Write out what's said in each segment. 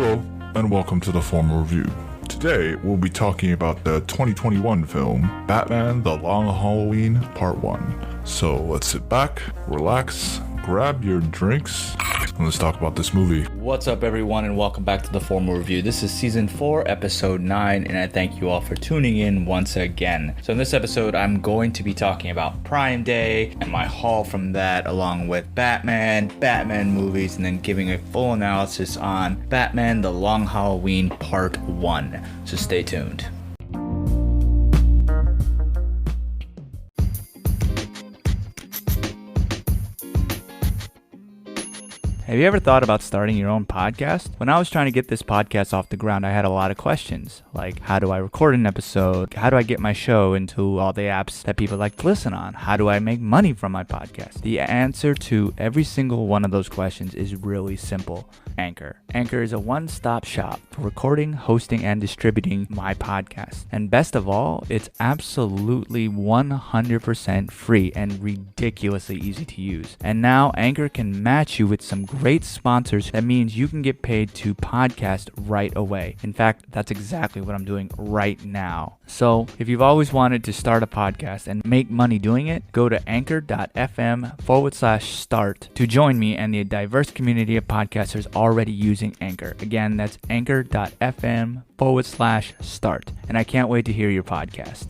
Hello, and welcome to the Formal Review. Today, we'll be talking about the 2021 film, Batman The Long Halloween Part 1. So let's sit back, relax, grab your drinks, and let's talk about this movie. What's up, everyone, and welcome back to the Formal Review. This is Season 4, Episode 9, and I thank you all for tuning in once again. So in this episode, I'm going to be talking about Prime Day and my haul from that, along with Batman movies, and then giving a full analysis on Batman The Long Halloween Part 1. So stay tuned. Have you ever thought about starting your own podcast? When I was trying to get this podcast off the ground, I had a lot of questions, like how do I record an episode? How do I get my show into all the apps that people like to listen on? How do I make money from my podcast? The answer to every single one of those questions is really simple. Anchor. Anchor is a one-stop shop for recording, hosting, and distributing my podcast. And best of all, it's absolutely 100% free and ridiculously easy to use. And now Anchor can match you with some great sponsors. That means you can get paid to podcast right away. In fact, that's exactly what I'm doing right now. So if you've always wanted to start a podcast and make money doing it, go to anchor.fm/start to join me and the diverse community of podcasters already using Anchor. Again, that's anchor.fm/start. And I can't wait to hear your podcast.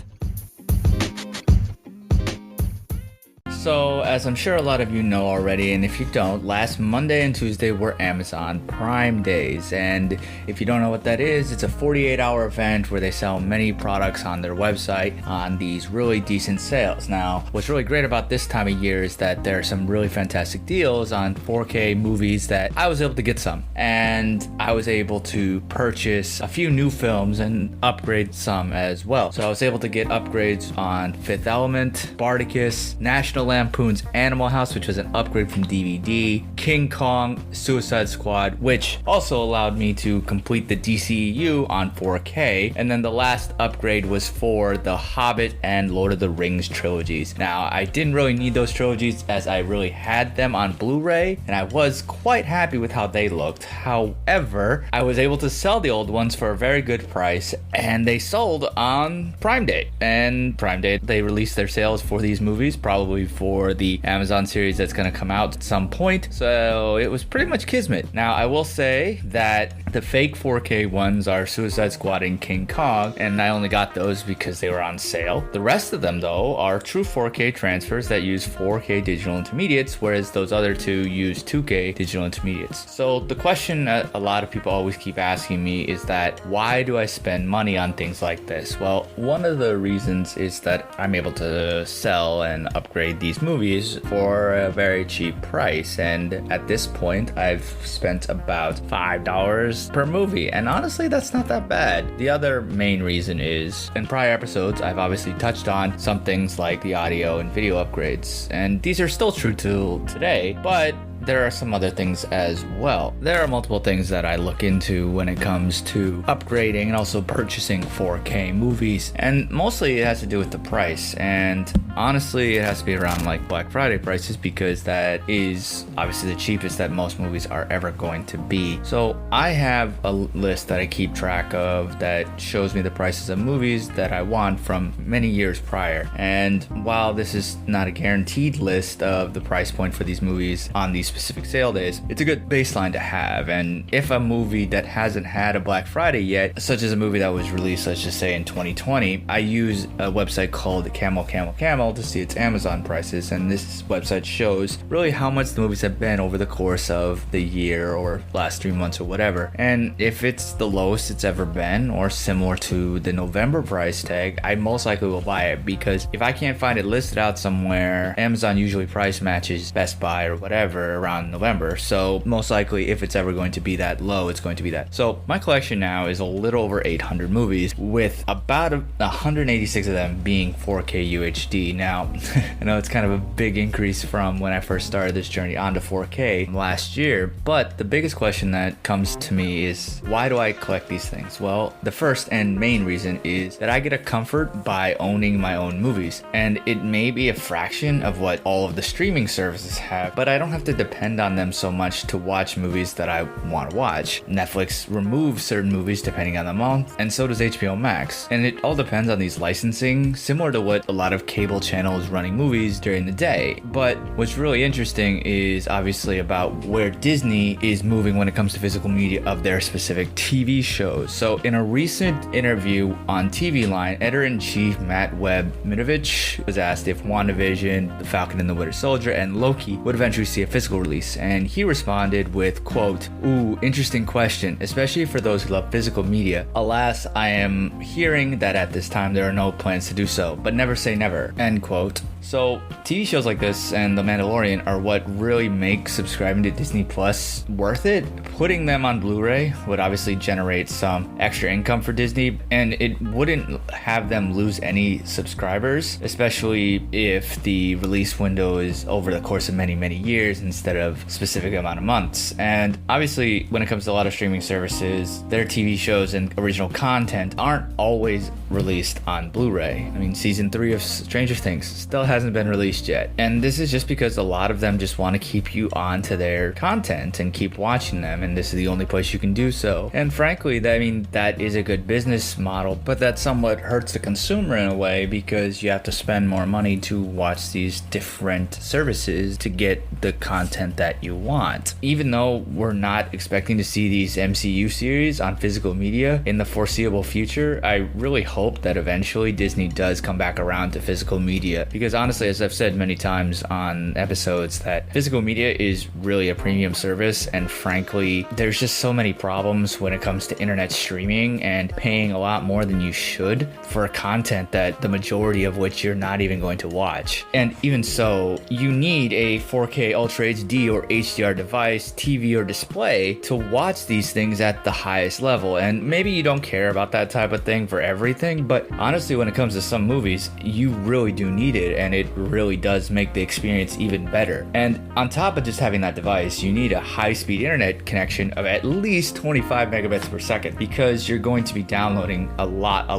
So, as I'm sure a lot of you know already, and if you don't, last Monday and Tuesday were Amazon Prime Days. And if you don't know what that is, it's a 48-hour event where they sell many products on their website on these really decent sales. Now, what's really great about this time of year is that there are some really fantastic deals on 4K movies that I was able to get some. And I was able to purchase a few new films and upgrade some as well. So I was able to get upgrades on Fifth Element, Spartacus, National Lampoon's Animal House, which was an upgrade from DVD, King Kong, Suicide Squad, which also allowed me to complete the DCEU on 4K, and then the last upgrade was for the Hobbit and Lord of the Rings trilogies. Now, I didn't really need those trilogies as I really had them on Blu-ray, and I was quite happy with how they looked. However, I was able to sell the old ones for a very good price, and they sold on Prime Day. And Prime Day, they released their sales for these movies, probably for the Amazon series that's going to come out at some point. So it was pretty much kismet. Now, I will say that the fake 4K ones are Suicide Squad and King Kong, and I only got those because they were on sale. The rest of them, though, are true 4K transfers that use 4K digital intermediates, whereas those other two use 2K digital intermediates. So the question that a lot of people always keep asking me is that, why do I spend money on things like this? Well, one of the reasons is that I'm able to sell and upgrade these movies for a very cheap price, and at this point I've spent about $5 per movie, and honestly that's not that bad. The other main reason is, in prior episodes I've obviously touched on some things like the audio and video upgrades, and these are still true till today, but there are some other things as well. There are multiple things that I look into when it comes to upgrading and also purchasing 4K movies, and mostly it has to do with the price, and honestly it has to be around like Black Friday prices, because that is obviously the cheapest that most movies are ever going to be. So I have a list that I keep track of that shows me the prices of movies that I want from many years prior, and while this is not a guaranteed list of the price point for these movies on these specific sale days, it's a good baseline to have. And if a movie that hasn't had a Black Friday yet, such as a movie that was released, let's just say in 2020, I use a website called Camel to see its Amazon prices, and this website shows really how much the movies have been over the course of the year or last 3 months or whatever. And if it's the lowest it's ever been, or similar to the November price tag, I most likely will buy it, because if I can't find it listed out somewhere, Amazon usually price matches Best Buy or whatever around November. So most likely, if it's ever going to be that low, it's going to be that. So my collection now is a little over 800 movies, with about 186 of them being 4K UHD. Now, I know it's kind of a big increase from when I first started this journey onto 4K last year, but the biggest question that comes to me is, why do I collect these things? Well, the first and main reason is that I get a comfort by owning my own movies, and it may be a fraction of what all of the streaming services have, but I don't have to depend depend on them so much to watch movies that I want to watch. Netflix removes certain movies depending on the month, and so does HBO Max. And it all depends on these licensing, similar to what a lot of cable channels running movies during the day. But what's really interesting is obviously about where Disney is moving when it comes to physical media of their specific TV shows. So in a recent interview on TV Line, editor-in-chief Matt Webb-Mitovich was asked if WandaVision, The Falcon and the Winter Soldier, and Loki would eventually see a physical release, and he responded with, quote, "Ooh, interesting question, especially for those who love physical media. Alas, I am hearing that at this time there are no plans to do so, but never say never," end quote. So TV shows like this and The Mandalorian are what really make subscribing to Disney Plus worth it. Putting them on Blu-ray would obviously generate some extra income for Disney, and it wouldn't have them lose any subscribers, especially if the release window is over the course of many, many years instead of specific amount of months. And obviously, when it comes to a lot of streaming services, their TV shows and original content aren't always released on Blu-ray. I mean, season 3 of Stranger Things still hasn't been released yet, and this is just because a lot of them just want to keep you on to their content and keep watching them, and this is the only place you can do so. And frankly, that is a good business model, but that somewhat hurts the consumer in a way, because you have to spend more money to watch these different services to get the content that you want. Even though we're not expecting to see these MCU series on physical media in the foreseeable future, I really hope that eventually Disney does come back around to physical media, because honestly, as I've said many times on episodes, that physical media is really a premium service, and frankly, there's just so many problems when it comes to internet streaming and paying a lot more than you should for content that the majority of which you're not even going to watch. And even so, you need a 4K Ultra HD or HDR device, TV or display to watch these things at the highest level. And maybe you don't care about that type of thing for everything, but honestly, when it comes to some movies, you really do need it, and it really does make the experience even better. And on top of just having that device, you need a high-speed internet connection of at least 25 megabits per second, because you're going to be downloading a lot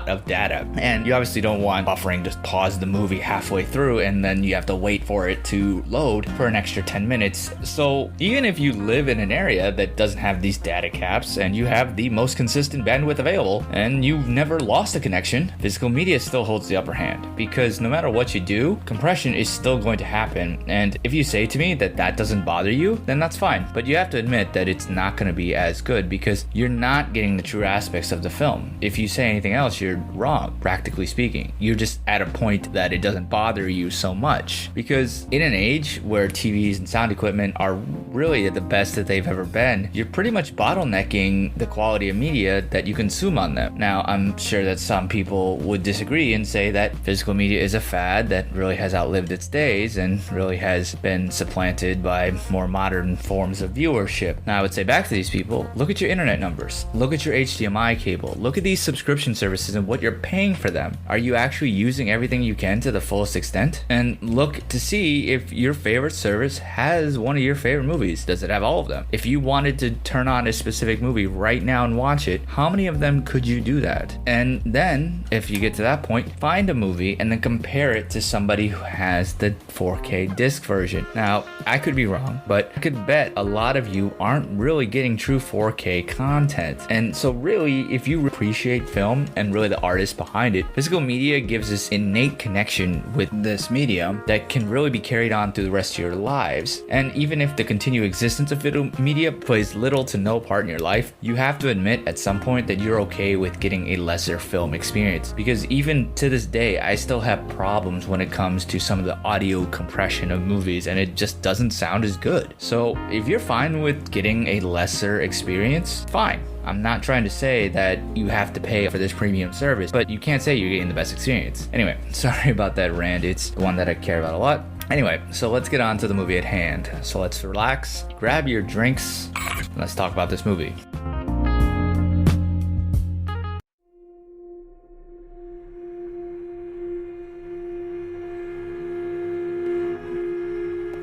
of data, and you obviously don't want buffering to pause the movie halfway through and then you have to wait for it to load for an extra 10 minutes. So even if you live in an area that doesn't have these data caps and you have the most consistent bandwidth available and you've never lost a connection, physical media still holds the upper hand, because no matter what you do, compression is still going to happen. And if you say to me that that doesn't bother you, then that's fine, but you have to admit that it's not going to be as good, because you're not getting the true aspects of the film. If you say anything else, you're wrong, practically speaking. You're just at a point that it doesn't bother you so much, because in an age where TVs and sound equipment are really at the best that they've ever been, you're pretty much bottlenecking the quality of media that you consume on them. Now, I'm sure that some people would disagree and say that physical media is a fad that really has outlived its days and really has been supplanted by more modern forms of viewership. Now, I would say back to these people, look at your internet numbers, look at your HDMI cable, look at these subscription services and what you're paying for them. Are you actually using everything you can to the fullest extent? And look to see if your favorite service has one of your favorite movies. Does it have all of them? If you wanted to turn on a specific movie right now and watch it, how many of them could you do that? And then, if you get to that point, find a movie and then compare it to somebody who has the 4K disc version. Now, I could be wrong, but I could bet a lot of you aren't really getting true 4K content. And so really, if you appreciate film and really the artist behind it, physical media gives this innate connection with this medium that can really be carried on through the rest of your lives. And even if the continued existence of physical media plays little to no part in your life, you have to admit at some point that you're okay with getting a lesser film experience. Because even to this day, I still have problems when it comes to some of the audio compression of movies, and it just doesn't sound as good. So if you're fine with getting a lesser experience, fine. I'm not trying to say that you have to pay for this premium service, but you can't say you're getting the best experience. Anyway, sorry about that rant. It's one that I care about a lot. Anyway, so let's get on to the movie at hand. So let's relax, grab your drinks, and let's talk about this movie.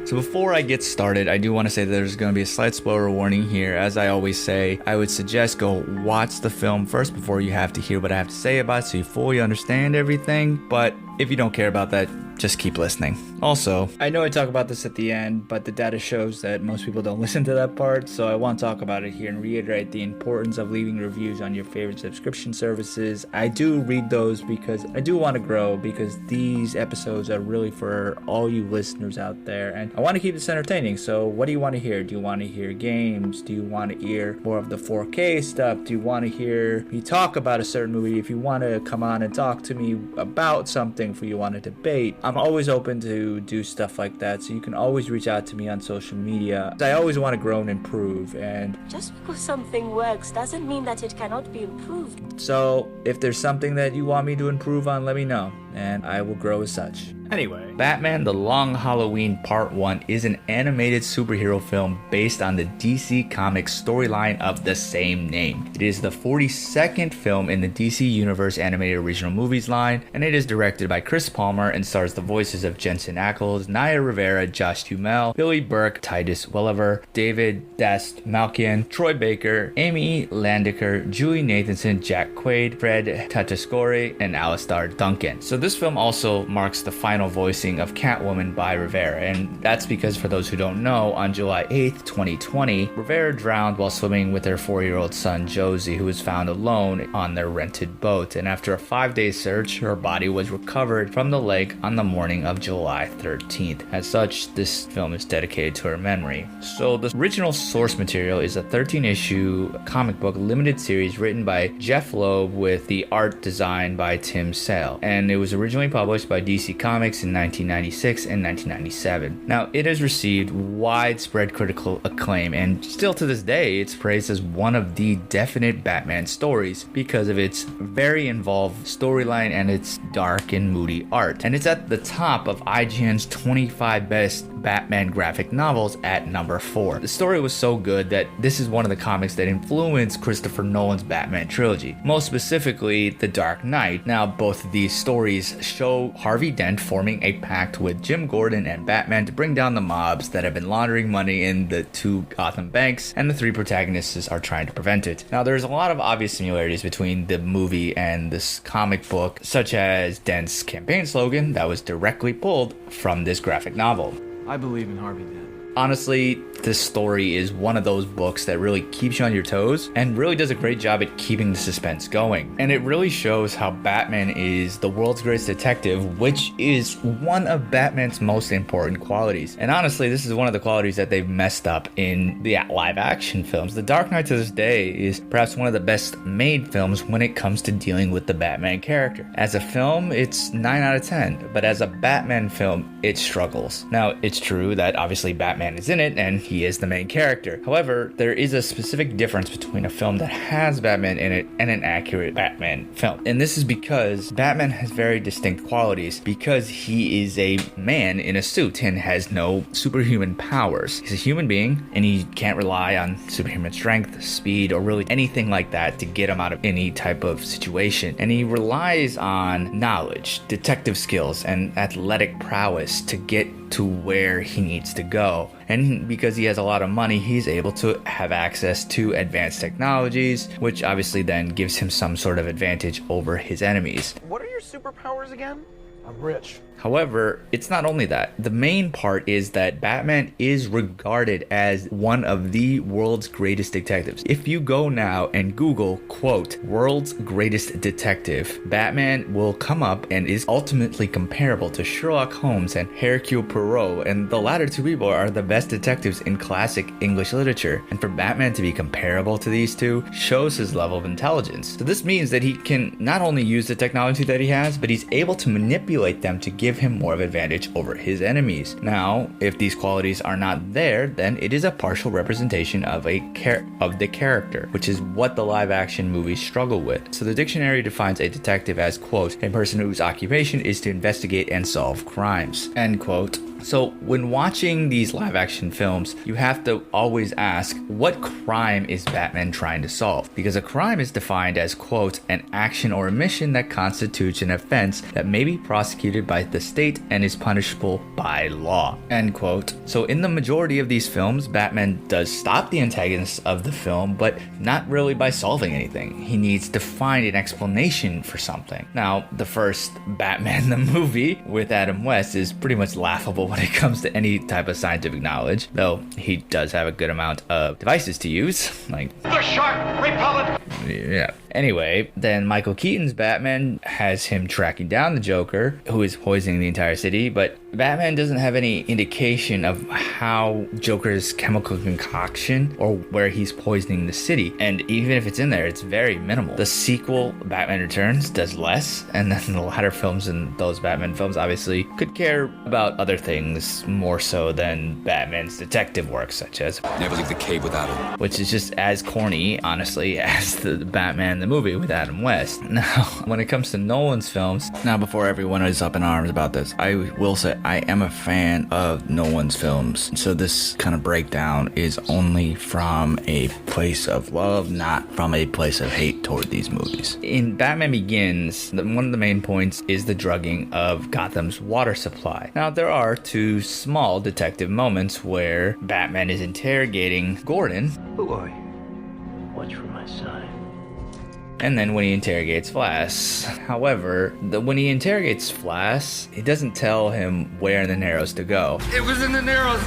So before I get started, I do want to say that there's going to be a slight spoiler warning here. As I always say, I would suggest go watch the film first before you have to hear what I have to say about it so you fully understand everything. But if you don't care about that, just keep listening. Also, I know I talk about this at the end, but the data shows that most people don't listen to that part, so I want to talk about it here and reiterate the importance of leaving reviews on your favorite subscription services. I do read those because I do want to grow, because these episodes are really for all you listeners out there, and I want to keep this entertaining. So what do you want to hear? Do you want to hear games? Do you want to hear more of the 4K stuff? Do you want to hear me talk about a certain movie? If you want to come on and talk to me about something, for you want to debate, I'm always open to do stuff like that, so you can always reach out to me on social media. I always want to grow and improve, and just because something works doesn't mean that it cannot be improved. So if there's something that you want me to improve on, let me know, and I will grow as such. Anyway, Batman The Long Halloween Part 1 is an animated superhero film based on the DC Comics storyline of the same name. It is the 42nd film in the DC Universe animated original movies line, and it is directed by Chris Palmer and stars the voices of Jensen Ackles, Naya Rivera, Josh Duhamel, Billy Burke, Titus Welliver, David Dast Malkian, Troy Baker, Amy Landiker, Julie Nathanson, Jack Quaid, Fred Tatasciore, and Alistair Duncan. So this film also marks the final voicing of Catwoman by Rivera, and that's because, for those who don't know, on July 8th, 2020, Rivera drowned while swimming with their 4-year-old son Josie, who was found alone on their rented boat, and after a 5-day search, her body was recovered from the lake on the morning of July 13th. As such, this film is dedicated to her memory. So the original source material is a 13-issue comic book limited series written by Jeff Loeb with the art design by Tim Sale, and it was originally published by DC Comics in 1996 and 1997. Now, it has received widespread critical acclaim, and still to this day, it's praised as one of the definite Batman stories because of its very involved storyline and its dark and moody art. And it's at the top of IGN's 25 best Batman graphic novels at number 4. The story was so good that this is one of the comics that influenced Christopher Nolan's Batman trilogy, most specifically The Dark Knight. Now, both of these stories show Harvey Dent forming a pact with Jim Gordon and Batman to bring down the mobs that have been laundering money in the 2 Gotham banks, and the 3 protagonists are trying to prevent it. Now, there's a lot of obvious similarities between the movie and this comic book, such as Dent's campaign slogan that was directly pulled from this graphic novel. I believe in Harvey Dent. Honestly, this story is one of those books that really keeps you on your toes and really does a great job at keeping the suspense going. And it really shows how Batman is the world's greatest detective, which is one of Batman's most important qualities. And honestly, this is one of the qualities that they've messed up in the live action films. The Dark Knight to this day is perhaps one of the best made films when it comes to dealing with the Batman character. As a film, it's 9 out of 10, but as a Batman film, it struggles. Now, it's true that obviously Batman is in it and he is the main character. However, there is a specific difference between a film that has Batman in it and an accurate Batman film. And this is because Batman has very distinct qualities because he is a man in a suit and has no superhuman powers. He's a human being and he can't rely on superhuman strength, speed, or really anything like that to get him out of any type of situation. And he relies on knowledge, detective skills, and athletic prowess to get to where he needs to go. And because he has a lot of money, he's able to have access to advanced technologies, which obviously then gives him some sort of advantage over his enemies. What are your superpowers again? I'm rich. However, it's not only that. The main part is that Batman is regarded as one of the world's greatest detectives. If you go now and Google, quote, world's greatest detective, Batman will come up and is ultimately comparable to Sherlock Holmes and Hercule Poirot, and the latter 2 people are the best detectives in classic English literature. And for Batman to be comparable to these 2 shows his level of intelligence. So this means that he can not only use the technology that he has, but he's able to manipulate them to give him more of an advantage over his enemies. Now, if these qualities are not there, then it is a partial representation of the character, which is what the live action movies struggle with. So the dictionary defines a detective as, quote, a person whose occupation is to investigate and solve crimes, end quote. So when watching these live action films, you have to always ask, what crime is Batman trying to solve? Because a crime is defined as, quote, an action or omission that constitutes an offense that may be prosecuted by the state and is punishable by law, end quote. So in the majority of these films, Batman does stop the antagonists of the film, but not really by solving anything. He needs to find an explanation for something. Now, the first Batman the movie with Adam West is pretty much laughable when it comes to any type of scientific knowledge, though he does have a good amount of devices to use, like the shark repellent. Yeah. Anyway, then Michael Keaton's Batman has him tracking down the Joker, who is poisoning the entire city, but Batman doesn't have any indication of how Joker's chemical concoction or where he's poisoning the city. And even if it's in there, it's very minimal. The sequel, Batman Returns, does less, and then the latter films in those Batman films obviously could care about other things more so than Batman's detective work, such as Never leave the cave without him, which is just as corny, honestly, as the Batman the movie with Adam West. Now, when it comes to Nolan's films, now before everyone is up in arms about this, I will say I am a fan of Nolan's films. So this kind of breakdown is only from a place of love, not from a place of hate toward these movies. In Batman Begins, one of the main points is the drugging of Gotham's water supply. Now, there are two small detective moments where Batman is interrogating Gordon. Who are you? Watch for my sign. And then when he interrogates Flash. However, when he interrogates Flash, he doesn't tell him where in the Narrows to go. It was in the Narrows.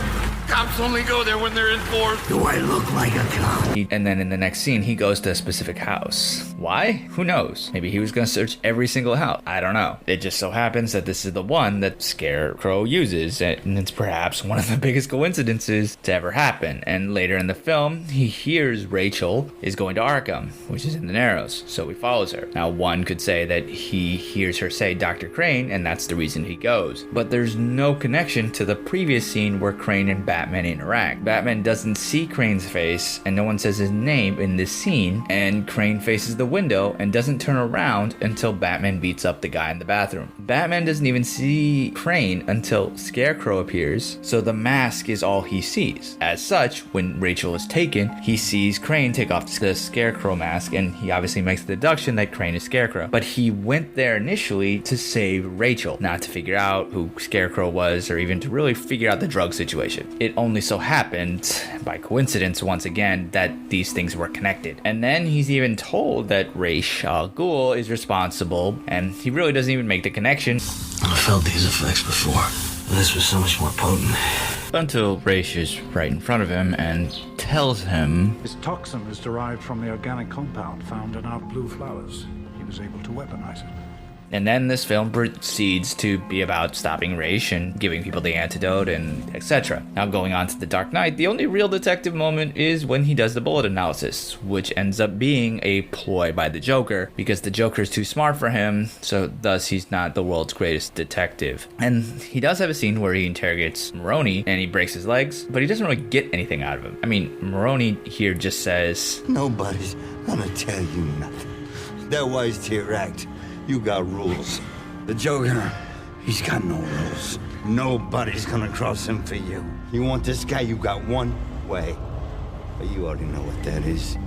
Cops only go there when they're in force. Do I look like a cop? And then in the next scene, he goes to a specific house. Why? Who knows? Maybe he was going to search every single house. I don't know. It just so happens that this is the one that Scarecrow uses, and it's perhaps one of the biggest coincidences to ever happen. And later in the film, he hears Rachel is going to Arkham, which is in the Narrows, so he follows her. Now, one could say that he hears her say Dr. Crane, and that's the reason he goes. But there's no connection to the previous scene where Crane and Batman interact. Batman doesn't see Crane's face, and no one says his name in this scene, and Crane faces the window and doesn't turn around until Batman beats up the guy in the bathroom. Batman doesn't even see Crane until Scarecrow appears, so the mask is all he sees. As such, when Rachel is taken, he sees Crane take off the Scarecrow mask, and he obviously makes the deduction that Crane is Scarecrow. But he went there initially to save Rachel, not to figure out who Scarecrow was or even to really figure out the drug situation. It only so happened, by coincidence once again, that these things were connected. And then he's even told that Ra's al Ghul is responsible, and he really doesn't even make the connection. I felt these effects before, and this was so much more potent. Until Ra's is right in front of him and tells him, This toxin is derived from the organic compound found in our blue flowers. He was able to weaponize it. And then this film proceeds to be about stopping Ra's and giving people the antidote and etc. Now going on to The Dark Knight, the only real detective moment is when he does the bullet analysis, which ends up being a ploy by the Joker, because the Joker is too smart for him, so thus he's not the world's greatest detective. And he does have a scene where he interrogates Maroni and he breaks his legs, but he doesn't really get anything out of him. I mean, Maroni here just says, Nobody's gonna tell you nothing. That wise to your act. You got rules. The Joker, he's got no rules. Nobody's gonna cross him for you. You want this guy, you got one way. But you already know what that is.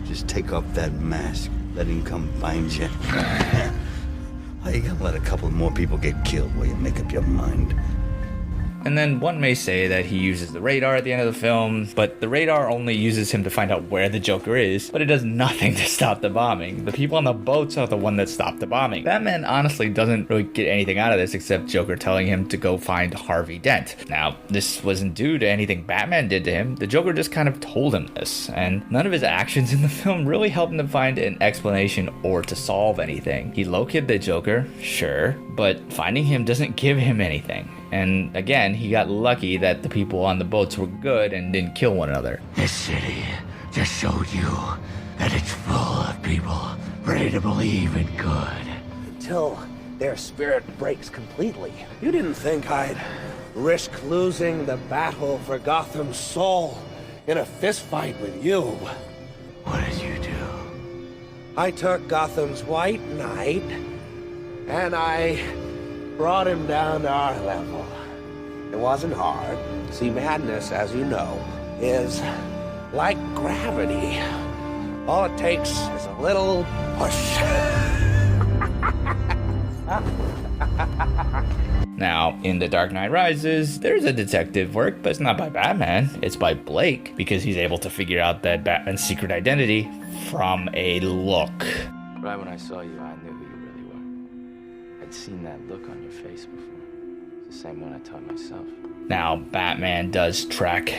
Just take off that mask. Let him come find you. Why you gonna let a couple more people get killed while you make up your mind? And then one may say that he uses the radar at the end of the film, but the radar only uses him to find out where the Joker is, but it does nothing to stop the bombing. The people on the boats are the one that stopped the bombing. Batman honestly doesn't really get anything out of this except Joker telling him to go find Harvey Dent. Now, this wasn't due to anything Batman did to him. The Joker just kind of told him this, and none of his actions in the film really helped him to find an explanation or to solve anything. He located the Joker, sure, but finding him doesn't give him anything. And again, he got lucky that the people on the boats were good and didn't kill one another. This city just showed you that it's full of people ready to believe in good. Until their spirit breaks completely. You didn't think I'd risk losing the battle for Gotham's soul in a fistfight with you. What did you do? I took Gotham's White Knight, and I brought him down to our level. It wasn't hard. See, madness, as you know, is like gravity. All it takes is a little push. Now, in The Dark Knight Rises, there's a detective work, but it's not by Batman. It's by Blake, because he's able to figure out that Batman's secret identity from a look. Right when I saw you, I knew who you really were. I'd seen that look on your face before. It's the same one I taught myself. Now, Batman does track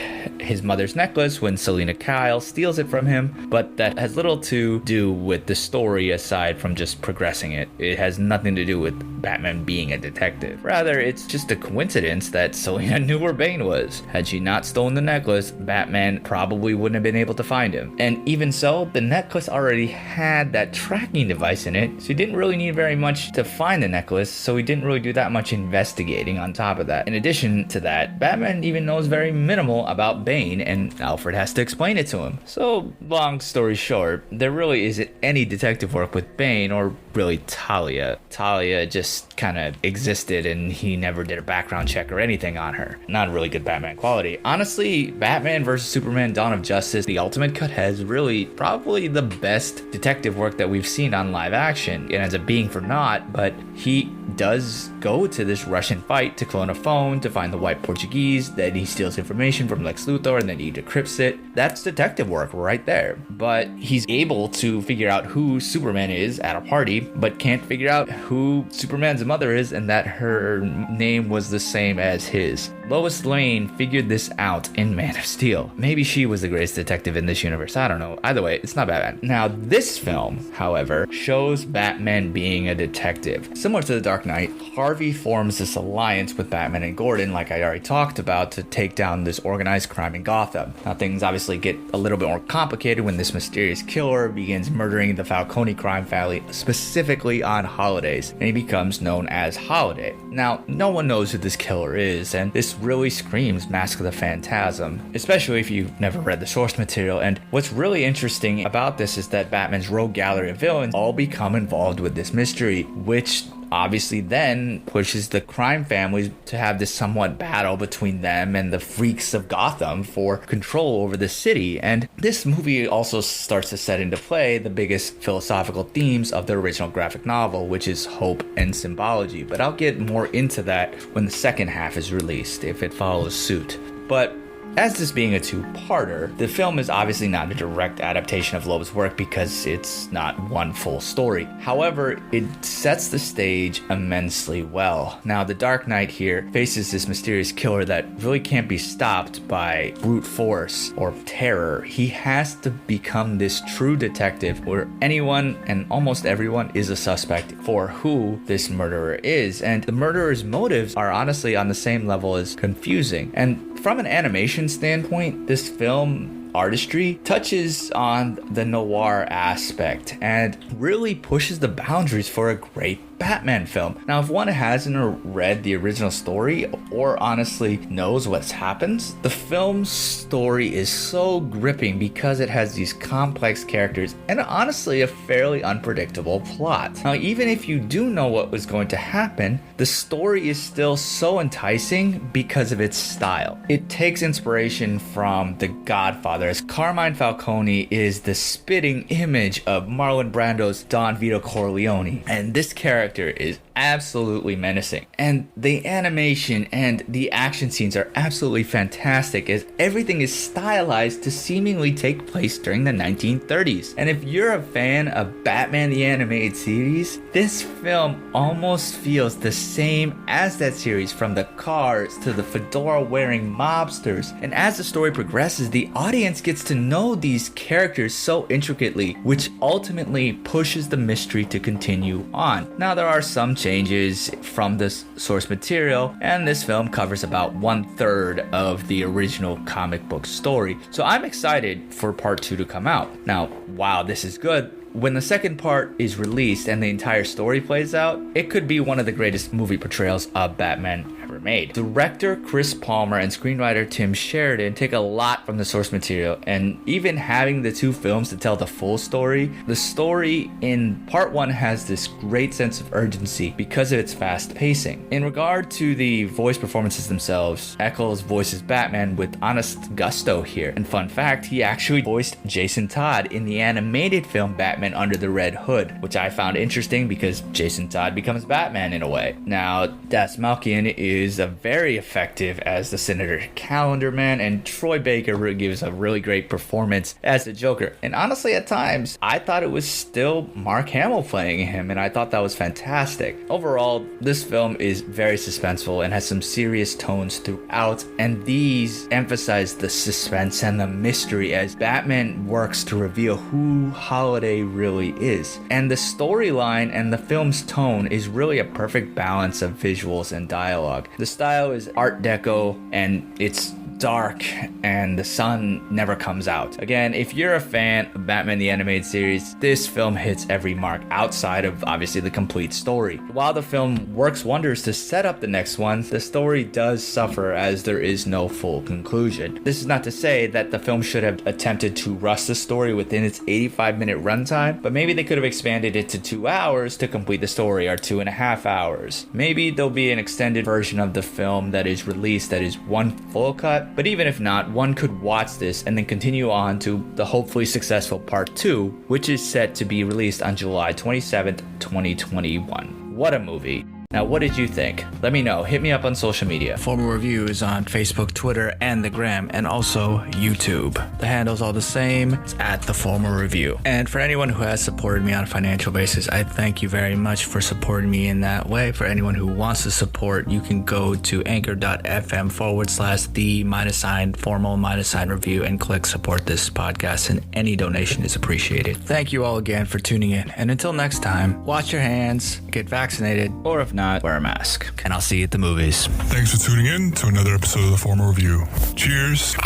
his mother's necklace when Selina Kyle steals it from him, but that has little to do with the story aside from just progressing it. It has nothing to do with Batman being a detective. Rather, it's just a coincidence that Selina knew where Bane was. Had she not stolen the necklace, Batman probably wouldn't have been able to find him. And even so, the necklace already had that tracking device in it, so he didn't really need very much to find the necklace, so he didn't really do that much investigating on top of that. In addition to that, Batman even knows very minimal about Bane, and Alfred has to explain it to him. So, long story short, there really isn't any detective work with Bane or really Talia. Talia just kind of existed and he never did a background check or anything on her. Not a really good Batman quality. Honestly, Batman vs. Superman Dawn of Justice, the Ultimate Cut, has really probably the best detective work that we've seen on live action. It ends up being for naught, but he does go to this Russian fight to clone a phone to find the white Portuguese, then he steals information from Lex Luthor and then he decrypts it. That's detective work right there. But he's able to figure out who Superman is at a party, but can't figure out who Superman's mother is and that her name was the same as his. Lois Lane figured this out in Man of Steel. Maybe she was the greatest detective in this universe, I don't know. Either way, it's not Batman. Now, this film, however, shows Batman being a detective. Similar to The Dark Knight, Harvey forms this alliance with Batman and Gordon, like I already talked about, to take down this organized crime in Gotham. Now, things obviously get a little bit more complicated when this mysterious killer begins murdering the Falcone crime family, specifically on holidays, and he becomes known as Holiday. Now, no one knows who this killer is, and this really screams Mask of the Phantasm, especially if you've never read the source material. And what's really interesting about this is that Batman's rogue gallery of villains all become involved with this mystery, which obviously then pushes the crime families to have this somewhat battle between them and the freaks of Gotham for control over the city. And this movie also starts to set into play the biggest philosophical themes of the original graphic novel, which is hope and symbology. But I'll get more into that when the second half is released, if it follows suit. But as this being a two-parter, the film is obviously not a direct adaptation of Loeb's work because it's not one full story. However, it sets the stage immensely well. Now, the Dark Knight here faces this mysterious killer that really can't be stopped by brute force or terror. He has to become this true detective where anyone and almost everyone is a suspect for who this murderer is. And the murderer's motives are honestly on the same level as confusing. And from an animation standpoint, this film artistry touches on the noir aspect and really pushes the boundaries for a great Batman film. Now, if one hasn't read the original story or honestly knows what happens, the film's story is so gripping because it has these complex characters and honestly a fairly unpredictable plot. Now, even if you do know what was going to happen, the story is still so enticing because of its style. It takes inspiration from The Godfather, as Carmine Falcone is the spitting image of Marlon Brando's Don Vito Corleone, and this character is absolutely menacing. And the animation and the action scenes are absolutely fantastic, as everything is stylized to seemingly take place during the 1930s. And if you're a fan of Batman the Animated Series, this film almost feels the same as that series, from the cars to the fedora-wearing mobsters. And as the story progresses, the audience gets to know these characters so intricately, which ultimately pushes the mystery to continue on. Now, there are some changes from this source material, and this film covers about 1/3 of the original comic book story. So I'm excited for part 2 to come out. Now, wow, this is good. When the second part is released and the entire story plays out, it could be one of the greatest movie portrayals of Batman ever made. Director Chris Palmer and screenwriter Tim Sheridan take a lot from the source material, and even having the two films to tell the full story, the story in part 1 has this great sense of urgency because of its fast pacing. In regard to the voice performances themselves, Eccles voices Batman with honest gusto here. And fun fact, he actually voiced Jason Todd in the animated film Batman Under the Red Hood, which I found interesting because Jason Todd becomes Batman in a way. Now, Das Malkian is very effective as the Senator Calendar Man, and Troy Baker gives a really great performance as the Joker. And honestly, at times, I thought it was still Mark Hamill playing him, and I thought that was fantastic. Overall, this film is very suspenseful and has some serious tones throughout, and these emphasize the suspense and the mystery as Batman works to reveal who Holiday really is. And the storyline and the film's tone is really a perfect balance of visuals and dialogue. The style is Art Deco, and it's dark and the sun never comes out. Again, if you're a fan of Batman the Animated Series, this film hits every mark outside of obviously the complete story. While the film works wonders to set up the next one, the story does suffer as there is no full conclusion. This is not to say that the film should have attempted to rush the story within its 85-minute runtime, but maybe they could have expanded it to 2 hours to complete the story, or 2.5 hours. Maybe there'll be an extended version of the film that is released that is one full cut. But even if not, one could watch this and then continue on to the hopefully successful part 2, which is set to be released on July 27th, 2021. What a movie. Now, what did you think? Let me know. Hit me up on social media. Formal Review is on Facebook, Twitter, and the Gram, and also YouTube. The handle's all the same. It's at The Formal Review. And for anyone who has supported me on a financial basis, I thank you very much for supporting me in that way. For anyone who wants to support, you can go to anchor.fm/the_formal_review and click support this podcast, and any donation is appreciated. Thank you all again for tuning in. And until next time, wash your hands, get vaccinated, or if not, wear a mask. And I'll see you at the movies. Thanks for tuning in to another episode of The Formal Review. Cheers,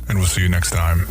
and we'll see you next time.